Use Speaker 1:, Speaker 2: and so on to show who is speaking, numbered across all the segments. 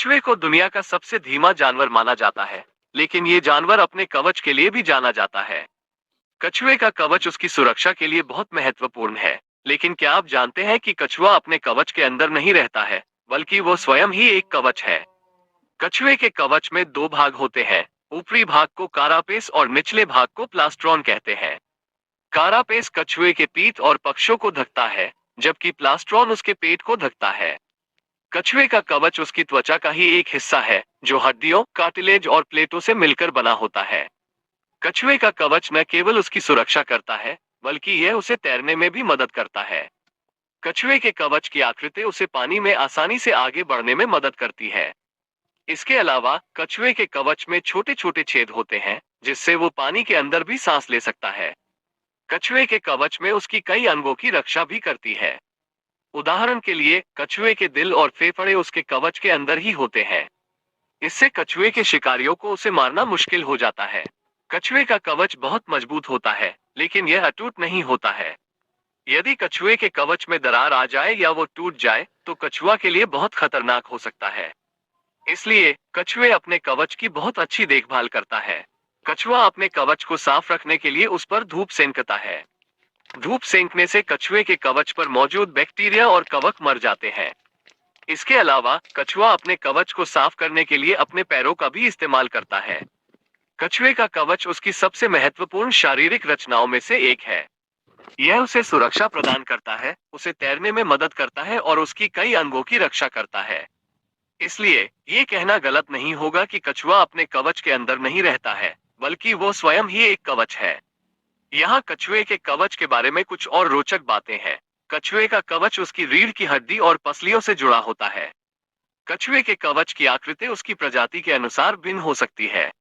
Speaker 1: कछुए को दुनिया का सबसे धीमा जानवर माना जाता है, लेकिन ये जानवर अपने कवच के लिए भी जाना जाता है। कछुए का कवच उसकी सुरक्षा के लिए बहुत महत्वपूर्ण है। लेकिन क्या आप जानते हैं कि कछुआ अपने कवच के अंदर नहीं रहता है, बल्कि वो स्वयं ही एक कवच है। कछुए के कवच में दो भाग होते हैं। ऊपरी भाग को कारापेस और निचले भाग को प्लास्ट्रॉन कहते हैं। कारापेस कछुए के पीठ और पक्षों को ढकता है, जबकि प्लास्ट्रॉन उसके पेट को ढकता है। कछुए का कवच उसकी त्वचा का ही एक हिस्सा है, जो हड्डियों, कार्टिलेज और प्लेटों से मिलकर बना होता है। कछुए का कवच न केवल उसकी सुरक्षा करता है, बल्कि यह उसे तैरने में भी मदद करता है। कछुए के कवच की आकृति उसे पानी में आसानी से आगे बढ़ने में मदद करती है। इसके अलावा कछुए के कवच में छोटे छोटे छेद होते हैं, जिससे वो पानी के अंदर भी सांस ले सकता है। कछुए के कवच में उसकी कई अंगों की रक्षा भी करती है। उदाहरण के लिए कछुए के दिल और फेफड़े उसके कवच के अंदर ही होते हैं। इससे कछुए के शिकारियों को उसे मारना मुश्किल हो जाता है। कछुए का कवच बहुत मजबूत होता है, लेकिन यह अटूट नहीं होता है। यदि कछुए के कवच में दरार आ जाए या वो टूट जाए, तो कछुआ के लिए बहुत खतरनाक हो सकता है। इसलिए कछुए अपने कवच की बहुत अच्छी देखभाल करता है। कछुआ अपने कवच को साफ रखने के लिए उस पर धूप सेंकता है। धूप सेंकने से कछुए के कवच पर मौजूद बैक्टीरिया और कवक मर जाते हैं। इसके अलावा कछुआ अपने कवच को साफ करने के लिए अपने पैरों का भी इस्तेमाल करता है। कछुए का कवच उसकी सबसे महत्वपूर्ण शारीरिक रचनाओं में से एक है। यह उसे सुरक्षा प्रदान करता है, उसे तैरने में मदद करता है और उसकी कई अंगों की रक्षा करता है। इसलिए ये कहना गलत नहीं होगा कि कछुआ अपने कवच के अंदर नहीं रहता है, बल्कि वो स्वयं ही एक कवच है। यहाँ कछुए के कवच के बारे में कुछ और रोचक बातें हैं। कछुए का कवच उसकी रीढ़ की हड्डी और पसलियों से जुड़ा होता है। कछुए के कवच की आकृति उसकी प्रजाति के अनुसार भिन्न हो सकती है।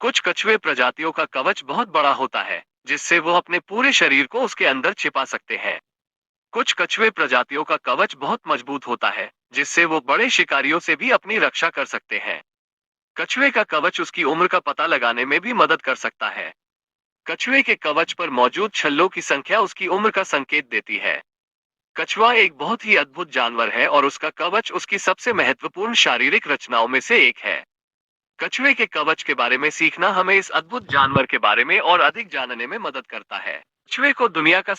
Speaker 1: कुछ कछुए प्रजातियों का कवच बहुत बड़ा होता है, जिससे वो अपने पूरे शरीर को उसके अंदर छिपा सकते हैं। कुछ कछुए प्रजातियों का कवच बहुत मजबूत होता है, जिससे वो बड़े शिकारियों से भी अपनी रक्षा कर सकते हैं। कछुए का कवच उसकी उम्र का पता लगाने में भी मदद कर सकता है। कछुए के कवच पर मौजूद छल्लों की संख्या उसकी उम्र का संकेत देती है। कछुआ एक बहुत ही अद्भुत जानवर है और उसका कवच उसकी सबसे महत्वपूर्ण शारीरिक रचनाओं में से एक है। कछुए के कवच के बारे में सीखना हमें इस अद्भुत जानवर के बारे में और अधिक जानने में मदद करता है। कछुए को दुनिया का